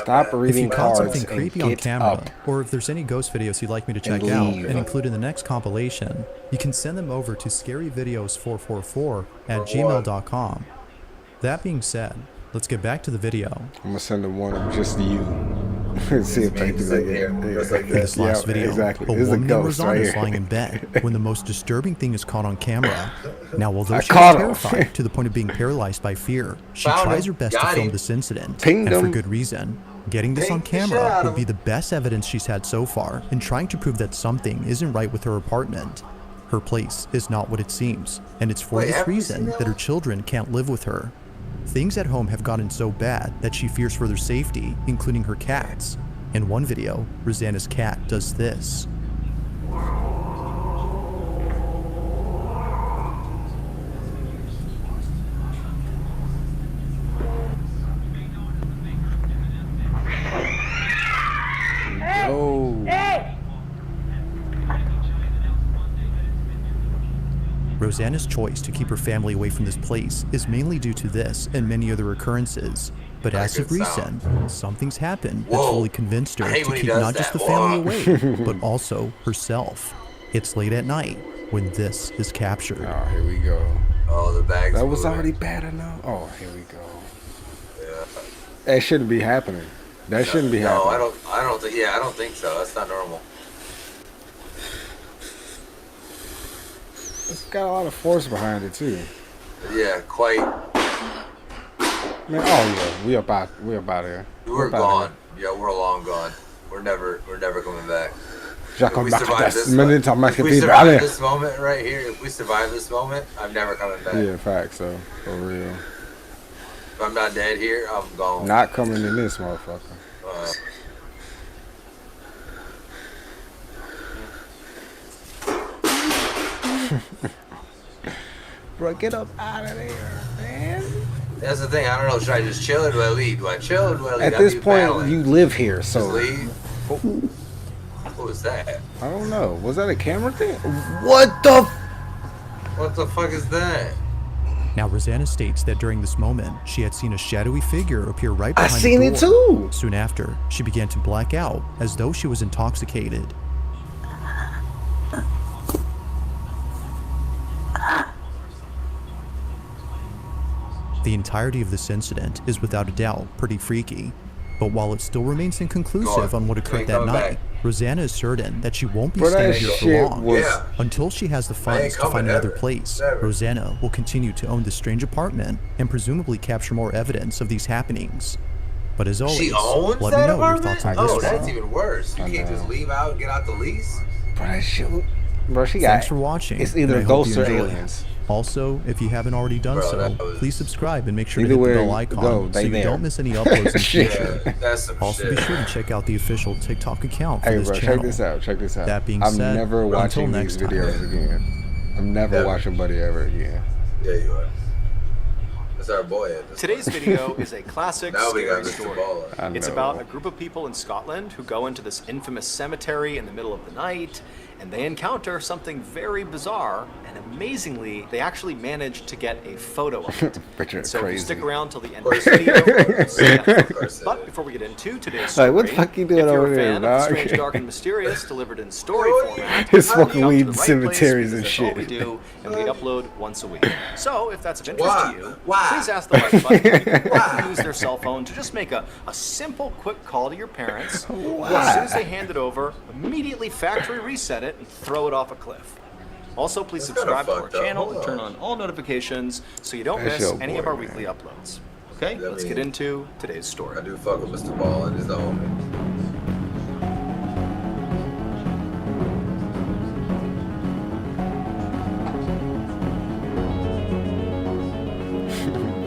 Stop If reading you caught cards something and creepy on get camera, up. or if there's any ghost videos you'd like me to check And out leave. and include in the next compilation, you can send them over to scaryvideos444@gmail.com. That being said, let's get back to the video. I'm gonna send them one of just to you. See if they do that. In this last video, exactly. a This is a woman named ghost Rosanna right is here. lying in bed when the most disturbing thing is caught on camera. Now, although I she caught is him. terrified to the point of being paralyzed by fear, she Found tries him. her best to Got film him. this incident, Pinged and for him. good reason. Getting this on Pinged the shit camera out would of be him. the best evidence she's had so far in trying to prove that something isn't right with her apartment. Her place is not what it seems, and it's for Wait, this haven't you reason seen that that her one? children can't live with her. Things at home have gotten so bad that she fears for their safety, including her cats. In one video, Rosanna's cat does this. Oh. Rosanna's choice to keep her family away from this place is mainly due to this and many other occurrences. But as of recent, something's happened that's Whoa. fully convinced her I hate to when he keep does not just that. the family Whoa. away, but also herself. It's late at night when this is captured. Oh, here we go. Oh, the bag's That was moving. already bad enough. Oh, here we go. Yeah. That shouldn't be happening. That shouldn't be happening. No, I don't think. Yeah, I don't think so. That's not normal. It's got a lot of force behind it too. Yeah, quite. Man, oh yeah, we up out here. We're gone. Yeah, we're long gone. We're never coming back. Já If come we back survive this this, minute, I'm if we survive this moment right here, if we survive this moment, I'm never coming back. Yeah, facts. So for real, If I'm not dead here, I'm gone. not coming in this motherfucker. Bro, get up out of there, man. That's the thing. I don't know. Should I just chill or do I leave? Do I chill or do I leave? At this point, you live here, Just so leave. What was that? I don't know. Was that a camera thing? What the? What the fuck is that? Now, Rosanna states that during this moment, she had seen a shadowy figure appear right behind the seen door. it too. Soon after, she began to black out as though she was intoxicated. The entirety of this incident is without a doubt pretty freaky, but while it still remains inconclusive on what occurred that night, Rosanna is certain that she won't be staying here for long. Until she has the funds to find another place, Rosanna will continue to own this strange apartment and presumably capture more evidence of these happenings. But as always, She owns let me that know your apartment? thoughts on this Oh, that's one. even worse. You can't just leave out and get out the lease. Bro, that shit. Bro, she got. Thanks for watching. It's and either I hope ghosts you or enjoyed. aliens. Also, if you haven't already done so, please subscribe and make sure to Either hit the way bell icon go, so you they don't there. miss any uploads in the Shit. future. That's some Also, shit. be sure to check out the official TikTok account for Hey, this bro, channel. check this out. Check this out. That being I'm said, never until watching next these time. videos again. I'm never watching Buddy ever again. Yeah, you are. That's our boy. At this Today's point. video is a classic Now we got scary Mr. story. Baller. It's about a group of people in Scotland who go into this infamous cemetery in the middle of the night, and they encounter something very bizarre, and amazingly, they actually manage to get a photo of it. Richard, So if you crazy. stick around till the end of the video, you'll see that. But before we get into today's story, Like, what the fuck you doing if you're over a there, fan of dog? Strange, Dark, and Mysterious delivered in story format, His you've fucking come to weed the right cemeteries place and because that's all shit. we do, and we upload once a week. So if that's of interest Why? to you, Why? please ask the like button. You can use their cell phone to just make a simple, quick call to your parents. Who, as soon as they hand it over, immediately factory reset it and throw it off a cliff. Also, please That's kinda subscribe to our fucked up. channel Hold and turn on. on all notifications so you don't That's miss your any boy, of our man. weekly uploads. Okay, I let's mean- get into today's story. I do fuck with Mr. Ball and he's the homie.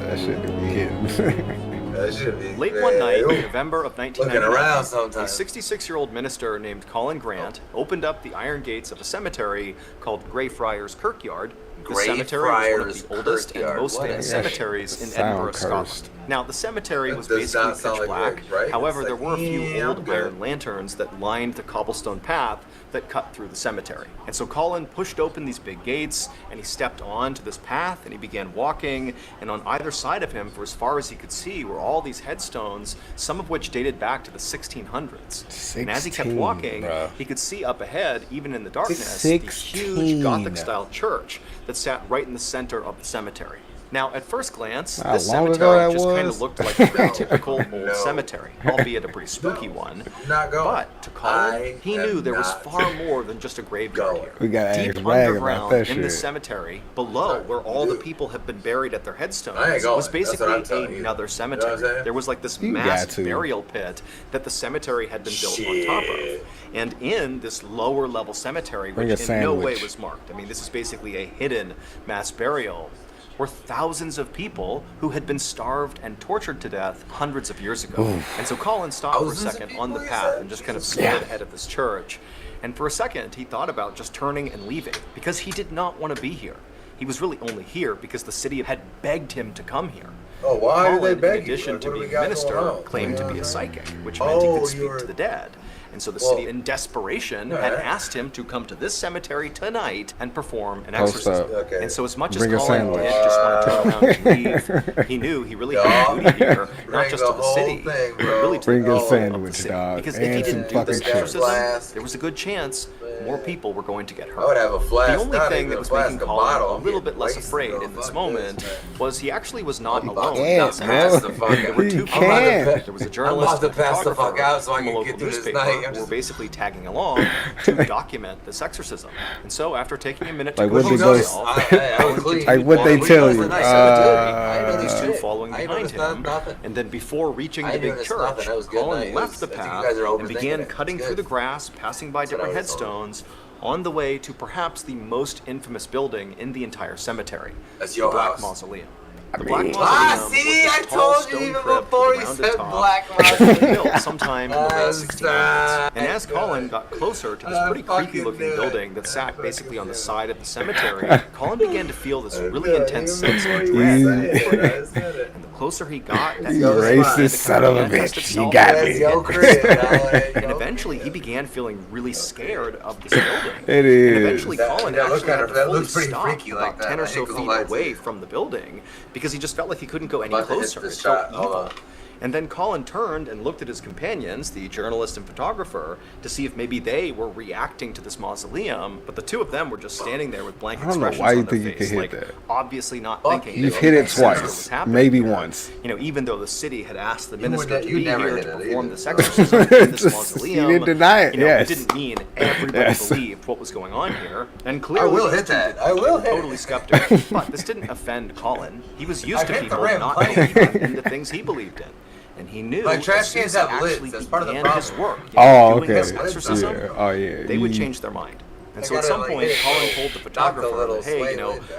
That shit could be hidden. That should be Late man, one night in ooh, November of looking 1999, around a sometimes. 66-year-old minister named Colin Grant opened up the iron gates of a cemetery called Greyfriars Kirkyard The cemetery was one of the oldest and most famous cemeteries in Edinburgh, Scotland. Now, the cemetery was basically pitch black. However, there were a few old iron lanterns that lined the cobblestone path that cut through the cemetery. And so Colin pushed open these big gates, and he stepped onto this path, and he began walking, and on either side of him, for as far as he could see, were all these headstones, some of which dated back to the 1600s. And as he kept walking, he could see up ahead, even in the darkness, the huge Gothic-style church that sat right in the center of the cemetery. Now, at first glance, this cemetery just kind of looked like a very typical old cemetery, albeit a pretty spooky one. But to Colin, he knew there was far more than just a graveyard here. We got deep underground in the cemetery, below where all the people have been buried at their headstones, was basically another cemetery. There was like this mass burial pit that the cemetery had been built on top of. And in this lower level cemetery, which in no way was marked, I mean, this is basically a hidden mass burial, were thousands of people who had been starved and tortured to death hundreds of years ago. And so Colin stopped for a second on the path and just kind of stared ahead of this church. And for a second, he thought about just turning and leaving because he did not want to be here. He was really only here because the city had begged him to come here. Oh, why Colin, did they beg in addition you? to being a minister, claimed to be a psychic, which meant he could speak to the dead. And so the city, in desperation, had asked him to come to this cemetery tonight and perform an exorcism. And so as much as Colin did just want to turn around and leave, he knew he really had a duty here, not just to the city, but really to the people of the city. Because if he didn't do this exorcism, there was a good chance more people were going to get hurt. The only thing that was making Colin a little bit less afraid in this moment was he actually was not alone. There were two people. There was a journalist and a photographer from a local newspaper who were basically tagging along to document this exorcism. And so after taking a minute to what they tell you? These two following behind him, and then before reaching the big church, Colin left the path and began cutting through the grass, passing by different headstones, on the way to perhaps the most infamous building in the entire cemetery, the Black Mausoleum. The Black Mausoleum was a tall stone crypt with a rounded top, built sometime in the late 1600s. And as Colin got closer to this pretty creepy-looking building that sat basically on the side of the cemetery, Colin began to feel this really intense sense of dread. And the closer he got, that racist son of a bitch, you got me. And eventually, he began feeling really scared of this building. It is. And eventually, Colin actually had to fully stop about 10 or so feet away from the building because he just felt like he couldn't go any closer. It felt evil. And then Colin turned and looked at his companions, the journalist and photographer, to see if maybe they were reacting to this mausoleum. But the two of them were just standing there with blank expressions on their face, like obviously not thinking. You've hit it twice, maybe once. You know, even though the city had asked the minister to be here to perform this exorcism in this mausoleum, you didn't deny it. It didn't mean everybody believed what was going on here. And clearly, I will hit that. I will hit totally skeptical. But this didn't offend Colin. He was used to people not believing in the things he believed in. And he knew like trash cans actually that's part of the began his work. Doing this exorcism, yeah. They would change their mind. And so at some point, Colin told the photographer, hey,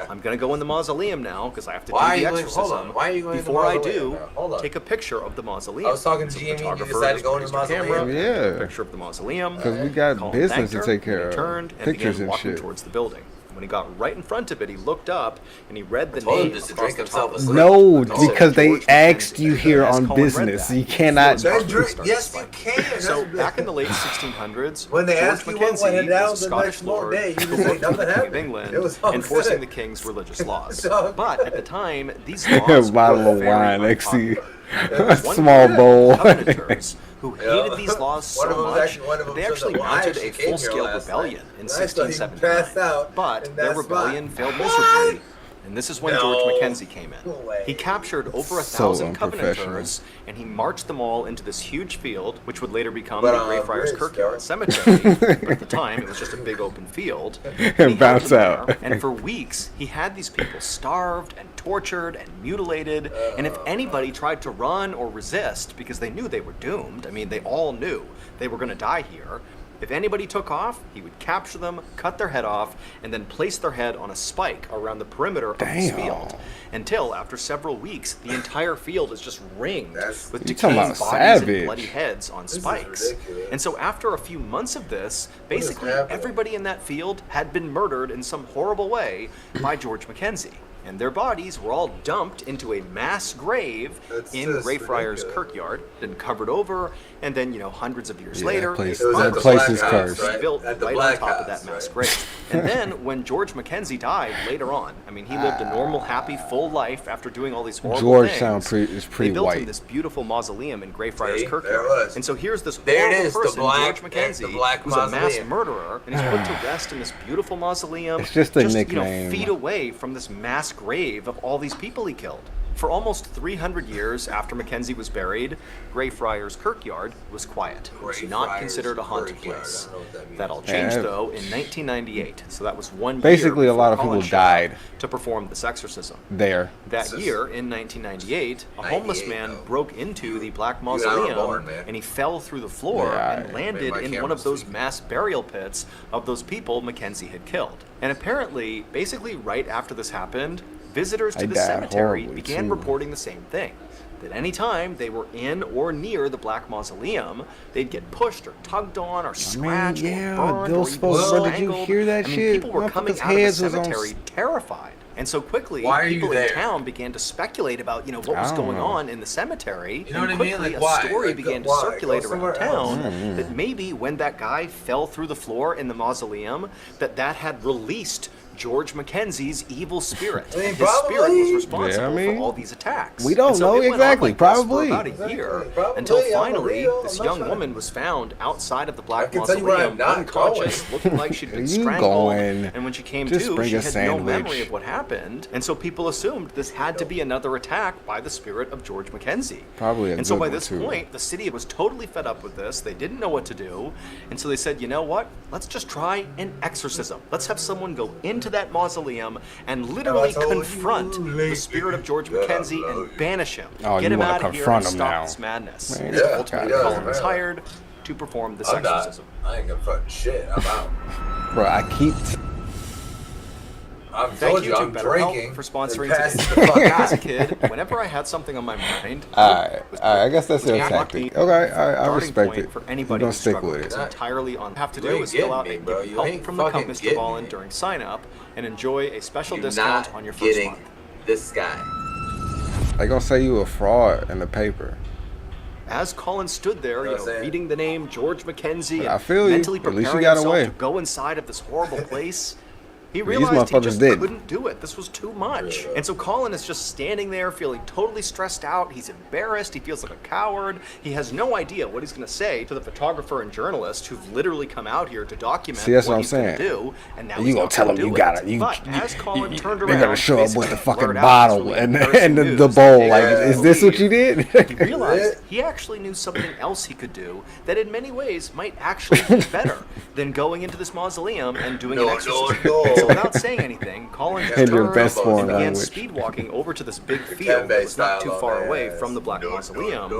I'm going to go in the mausoleum now because I have to do the exorcism. Before I do, take a picture of the mausoleum. I was talking to Jimmy and you decided to go in the mausoleum? A picture of the mausoleum. Because we got business to take care of. Turned and pictures began walking towards the building. When he got right in front of it, he looked up and he read the name across the top. No, because they asked you here on business. You cannot. Yes, you can. So back in the late 1600s, when they George asked you what went down was a the Scottish next lord day, you who just say worked nothing for the King of happened. England, enforcing the king's religious laws. But at the time, these A laws bottle were of very wine next to you. a small bowl. Covenanters who hated these laws so much that they actually mounted a full-scale rebellion in 1679. But their rebellion failed miserably. And this is when George Mackenzie came in. He captured over 1,000 Covenanters, and he marched them all into this huge field, which would later become the Greyfriars Kirkyard Cemetery. But at the time, it was just a big open field. And bounce out. And for weeks, he had these people starved and tortured and mutilated. And if anybody tried to run or resist, because they knew they were doomed, I mean, they all knew they were going to die here, If anybody took off, he would capture them, cut their head off, and then place their head on a spike around the perimeter of this field. Until, after several weeks, the entire field is just ringed with decaying bodies and bloody heads on spikes. And so after a few months of this, basically everybody in that field had been murdered in some horrible way by George Mackenzie. And their bodies were all dumped into a mass grave in Greyfriars Kirkyard, then covered over, and then, hundreds of years later, the place is cursed. Built right on top of that mass grave. And then, when George Mackenzie died later on, I mean, he lived a normal, happy, full life after doing all these horrible things. Is pretty they built white. him this beautiful mausoleum in Greyfriars Kirkyard. And so here's this horrible person, George Mackenzie, who's a mass murderer, and he's put to rest in this beautiful mausoleum. It's just a nickname. Feet away from this mass grave of all these people he killed. For almost 300 years after Mackenzie was buried, Greyfriars Kirkyard was quiet. It was not considered a haunted place. That all changed, though, in 1998. So that was 1 year Basically, a lot of Colin people died to perform this exorcism. There. That year, in 1998, a homeless man broke into the Black Mausoleum, and he fell through the floor and landed in one of those mass burial pits of those people Mackenzie had killed. And apparently, basically right after this happened, visitors to the cemetery began reporting the same thing. That any time they were in or near the Black Mausoleum, they'd get pushed or tugged on or scratched or burned or even strangled. Did you hear that shit? People were coming out of the cemetery terrified. And so quickly, people in town began to speculate about, what was going on in the cemetery. You know and what I quickly, mean? Like, a story began to circulate around town that maybe when that guy fell through the floor in the mausoleum, that had released George Mackenzie's evil spirit. His spirit was responsible for all these attacks. We don't know exactly. Probably. For about a year, until finally, this young woman was found outside of the Black Mausoleum, unconscious, looking like she'd been strangled. And when she came to, she had no memory of what happened. And so people assumed this had to be another attack by the spirit of George Mackenzie. Probably. And so by this point, the city was totally fed up with this. They didn't know what to do. And so they said, you know what? Let's just try an exorcism. Let's have someone go into that mausoleum and literally confront the spirit of George Mackenzie and banish him. Get him out of here and stop this madness. And ultimately, Colin was hired to perform this exorcism. I ain't confronting shit. I'm out. Bro, I keep... Thank you to BetterHelp for sponsoring today's podcast. As a kid, whenever I had something on my mind, Alright, I guess that's their tactic. Okay, I respect it. For anybody don't stick with it. Entirely on have to do is fill out a help from the Compass to Ballin during sign up and enjoy a special discount on your first month. This guy. They gonna say you a fraud in the paper. As Colin stood there, reading the name George Mackenzie and feel you. mentally preparing himself to go inside of this horrible place, he realized he just couldn't do it. This was too much. And so Colin is just standing there feeling totally stressed out. He's embarrassed. He feels like a coward. He has no idea what he's going to say to the photographer and journalist who've literally come out here to document what he's going to do. And now you gonna tell him you gotta. But as Colin turned around, they're gonna show up with the fucking bottle and the bowl. Like, is this what you did? He realized he actually knew something else he could do that in many ways might actually be better than going into this mausoleum and doing an exorcism. So without saying anything, Colin just turned and began speed walking over to this big field that was not too far away from the Black Mausoleum.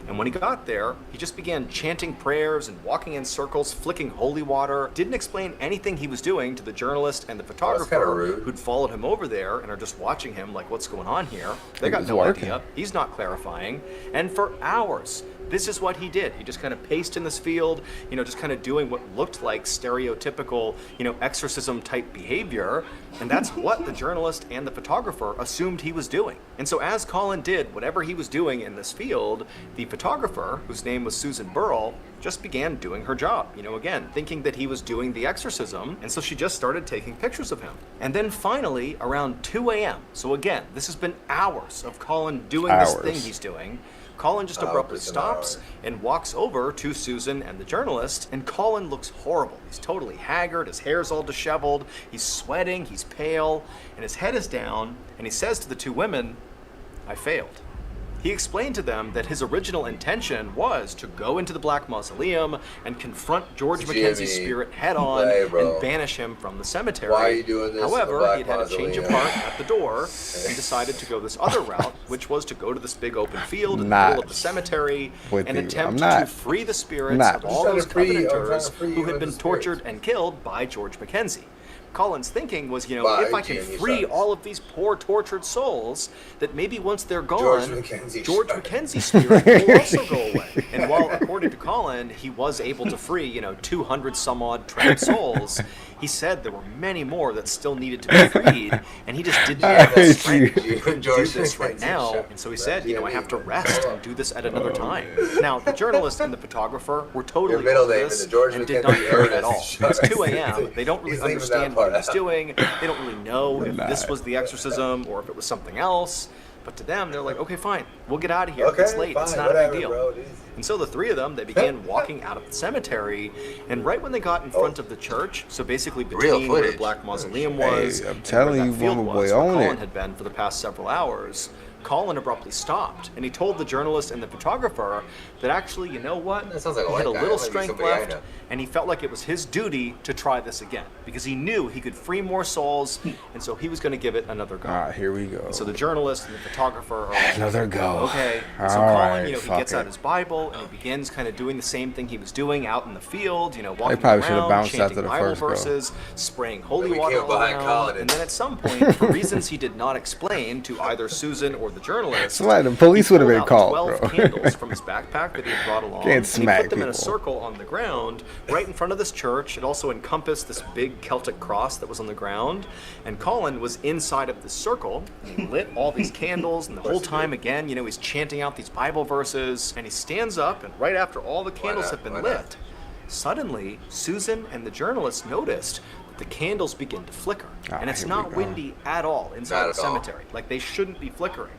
And when he got there, he just began chanting prayers and walking in circles, flicking holy water. Didn't explain anything he was doing to the journalist and the photographer who'd followed him over there and are just watching him like, what's going on here? They got no idea. He's not clarifying. And for hours, this is what he did. He just kind of paced in this field, just kind of doing what looked like stereotypical, exorcism type behavior. And that's what the journalist and the photographer assumed he was doing. And so as Colin did whatever he was doing in this field, the photographer, whose name was Susan Burrell, just began doing her job, again, thinking that he was doing the exorcism. And so she just started taking pictures of him. And then finally, around 2 a.m., so again, this has been hours of Colin doing this thing he's doing, Colin just abruptly stops and walks over to Susan and the journalist, and Colin looks horrible. He's totally haggard, his hair's all disheveled, he's sweating, he's pale, and his head is down, and he says to the two women, "I failed." He explained to them that his original intention was to go into the Black Mausoleum and confront George Mackenzie's spirit head-on and banish him from the cemetery. Why are you doing this? However, he'd had a change of heart at the door and decided to go this other route, which was to go to this big open field in the middle of the cemetery and attempt to free the spirits of all those Covenanters who had been tortured and killed by George Mackenzie. Colin's thinking was, you know, if I can free all of these poor tortured souls, that maybe once they're gone, George Mackenzie's spirit will also go away. And while, according to Colin, he was able to free, you know, 200 some odd trapped souls, he said there were many more that still needed to be freed, and he just didn't have the strength. He couldn't do this right now, and so he said, you know, I have to rest and do this at another time. Now, the journalist and the photographer were totally over this and did not care at all. It's 2 a.m. They don't really understand what he was doing. They don't really know if this was the exorcism or if it was something else. But to them, they're like, okay, fine, we'll get out of here. It's late. It's not a big deal. And so the three of them, they began walking out of the cemetery. And right when they got in front of the church, so basically between where the Black Mausoleum was and where that field was where Colin had been for the past several hours, Colin abruptly stopped, and he told the journalist and the photographer that actually, you know what, he had a little strength left, and he felt like it was his duty to try this again, because he knew he could free more souls, and so he was going to give it another go. All right, here we go. And so the journalist and the photographer are like, another go. Okay. And so Colin, you know, he gets out his Bible, and he begins kind of doing the same thing he was doing out in the field, you know, walking around, chanting Bible verses, spraying holy water all around, and then at some point, for reasons he did not explain to either Susan or the journalist, the police would have been called, 12 bro. candles from his backpack that he had brought along, and he put them in a circle on the ground right in front of this church. It also encompassed this big Celtic cross that was on the ground, and Colin was inside of this circle. He lit all these candles, and the whole time, again, you know, he's chanting out these Bible verses, and he stands up, and right after all the candles have been lit, suddenly Susan and the journalist noticed the candles begin to flicker. And it's not windy at all inside the cemetery. Like, they shouldn't be flickering.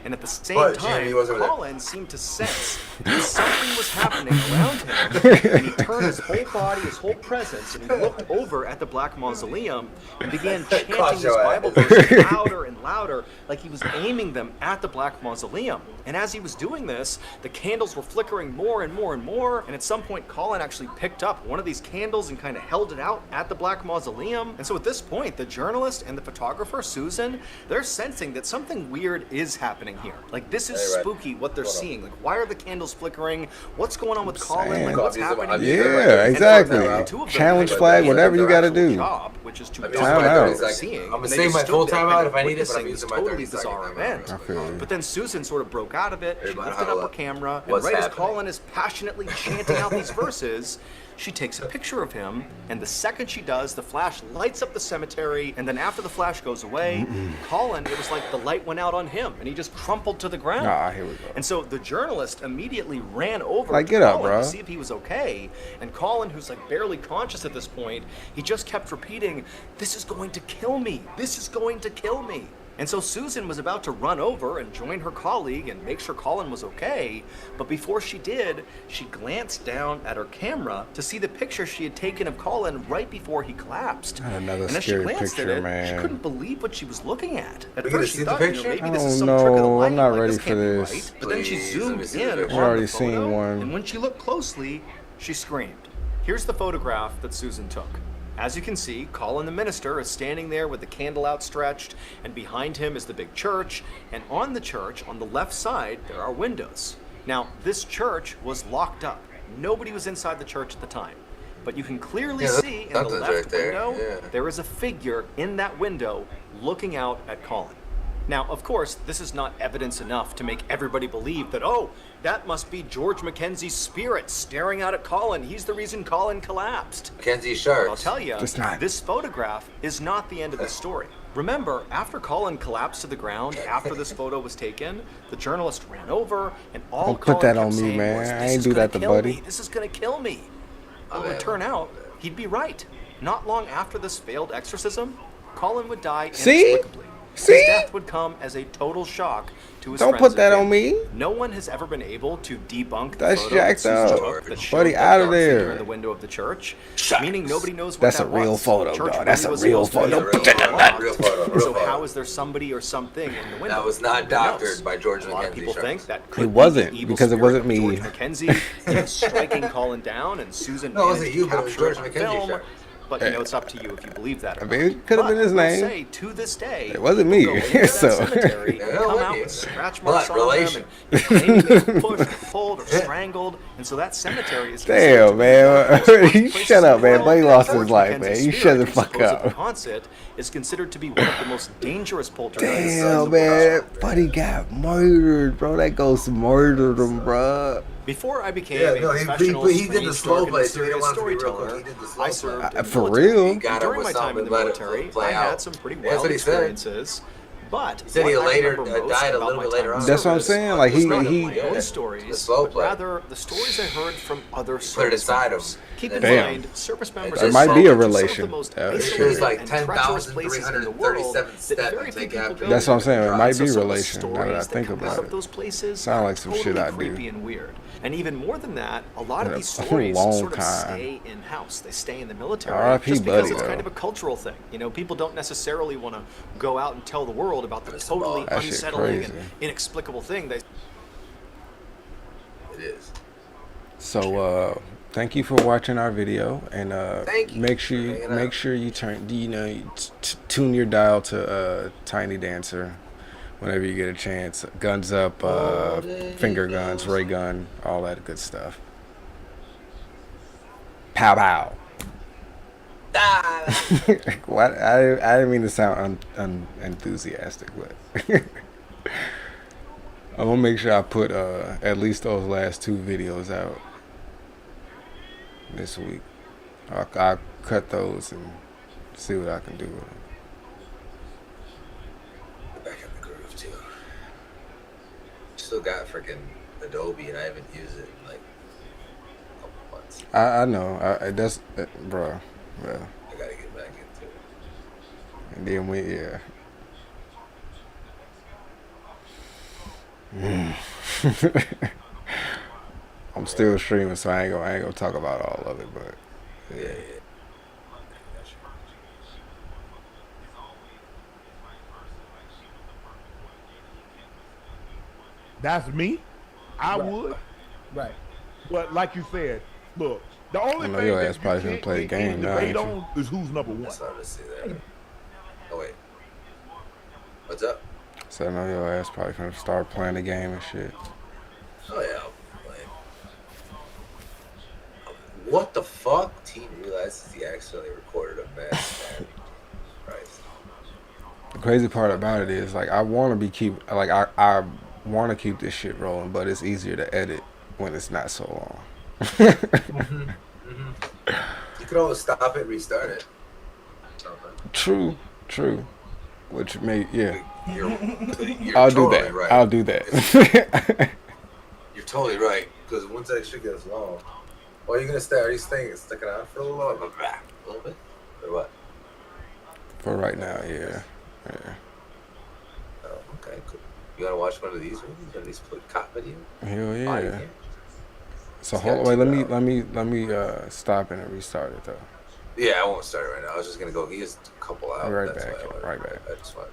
And at the same time, Colin seemed to sense that something was happening around him, and he turned his whole body, his whole presence, and he looked over at the Black Mausoleum and began chanting his Bible verses louder and louder, like he was aiming them at the Black Mausoleum. And as he was doing this, the candles were flickering more and more and more, and at some point, Colin actually picked up one of these candles and kind of held it out at the Black Mausoleum. And so at this point, the journalist and the photographer, Susan, they're sensing that something weird is happening here. Like, this is spooky what they're seeing. Like, why are the candles flickering? What's going on with Colin? Like, what's happening here? Yeah, exactly. Challenge flag, whatever you got to do. Job, which is to I'm gonna save my full time out if I need it, but I'm using my 30 second event. But then Susan sort of broke out of it. She lifted up her camera, and right as Colin is passionately chanting out these verses, she takes a picture of him, and the second she does, the flash lights up the cemetery, and then after the flash goes away, Colin, it was like the light went out on him, and he just crumpled to the ground. Here we go. And so the journalist immediately ran over like, to get up, Colin bro. to see if he was okay, and Colin, who's like barely conscious at this point, he just kept repeating, "This is going to kill me. This is going to kill me." And so Susan was about to run over and join her colleague and make sure Colin was okay, but before she did, she glanced down at her camera to see the picture she had taken of Colin right before he collapsed. Another and as she scary glanced picture, at it, man. she couldn't believe what she was looking at. At We first she see the thought, picture? maybe I this is don't some trick of the know. light. I'm not like, ready this for can't be this. right. But then she zoomed in I've on already the seen photo, one. and when she looked closely, she screamed. Here's the photograph that Susan took. As you can see, Colin the minister is standing there with the candle outstretched, and behind him is the big church, and on the church, on the left side, there are windows. Now, this church was locked up. Nobody was inside the church at the time. But you can clearly see in the left window, there is a figure in that window looking out at Colin. Now, of course, this is not evidence enough to make everybody believe that, oh, that must be George Mackenzie's spirit staring out at Colin. He's the reason Colin collapsed. Mackenzie sharks. I'll tell you, this photograph is not the end of the story. Remember, after Colin collapsed to the ground, after this photo was taken, the journalist ran over, and all Don't Colin put that kept on me, saying man. was, I "This ain't is do gonna that to kill Buddy." me. This is gonna kill me." Well, it would turn out he'd be right. Not long after this failed exorcism, Colin would die inexplicably. See? His death would come as a total shock to his Don't friends put and that on family. me. No one has ever been able to debunk the That's photo jacked that Susan up. took that Buddy, showed the out of dark figure there. in the window of the church, meaning nobody knows what That's that a real was. photo, The church dog. That's really a was real supposed to photo. be Put that in that. Real photo. So how is there somebody or something in the window? That was not Who knows? doctored by George A lot of McKenzie. people think that could It be wasn't, the evil because it spirit wasn't of me. George McKenzie, him striking Colin down, and Susan No, it wasn't managed you, to but it was capture it George on McKenzie film. shot. But you know, it's up to you if you believe that. Or I mean, it could have not. been his But I will name. say, to this day, It wasn't people me, go into that so. cemetery, Yeah, come wasn't out you. with scratch But marks on relation. them, and claiming they were pushed, or pulled, or strangled, and so that cemetery is Damn, man. You shut up, man. Buddy lost his George life, Mackenzie's man. You spirit, shut the who's fuck supposedly up. haunted, is considered to be one of the most dangerous poltergeists. in the Damn, world. man. Buddy got murdered, bro. That ghost murdered him, bro. Before I became Yeah, a no, he professional, did the strange, slow dark, and play, so he didn't mysterious want it to be real quick. storyteller, He did the slow I play. served in the For military. real? He got it During with my time in something, the let it military, play I out. had some pretty That's wild what he said. experiences. But He said he what I later remember most died a about little my bit time later in on. That's what I'm service saying. Like, was not he my yeah, own the stories, slow but play. rather the stories I heard from other Put it service aside members. him. Keep in Damn. mind, service members There are might be a some of the relation. most Yeah, isolated sure. It was like and treacherous places in the world 10,337 that step very and few take people after. go That's what I'm to. saying. It might So be some of the relation, now that I stories think come about out it. of those places Sound are like some shit totally I do. creepy and weird. And even more than that, a lot of In a these stories long sort of time. stay in-house. They stay in the military R.I.P. just because Buddy, it's kind though. of a cultural thing. You know, people don't necessarily want to go out and tell the world about the totally That shit unsettling and crazy. inexplicable thing they. It is. So, thank you for watching our video, and Thank you make for sure hanging out. make sure you tune your dial to Tiny Dancer whenever you get a chance. Guns up, finger guns, ray gun, all that good stuff. Pow pow. What? I didn't mean to sound unenthusiastic, but I'm gonna make sure I put at least those last 2 videos out this week. I'll cut those and see what I can do with them. Back in the groove too. Still got freaking Adobe, and I haven't used it in like a couple months. I know. That's bro. Well, I gotta get back into it. and then I'm still streaming, so I ain't gonna talk about all of it, but yeah. That's me. I would. Right. But like you said, look, the only I know thing your that ass you probably can't gonna play the get any game now, debate ain't you? on is who's number one. That's not to see that. Oh wait. What's up? So I know your ass probably gonna start playing the game and shit. Oh yeah, I'll play. What the fuck? Team realizes he accidentally recorded a mass stabbing. Christ. The crazy part about it is, like, I want to want to keep this shit rolling, but it's easier to edit when it's not so long. You could always stop it, restart it. True. Which may, yeah. You're I'll totally do that. right. I'll do that. You're totally right. Because once that shit gets long, well, you're gonna stay. Are you staying sticking out for a little while? But back a little bit, or what? For right now, yeah. Oh, okay, cool. You wanna watch one of these movies? At least put cop video. Hell yeah. Oh, you can. So It's hold got wait, 2 let me stop it and restart it though. Yeah, I won't start it right now. I was just gonna go. He has a couple out. Right That's back. why I wanted- Right back. I just want.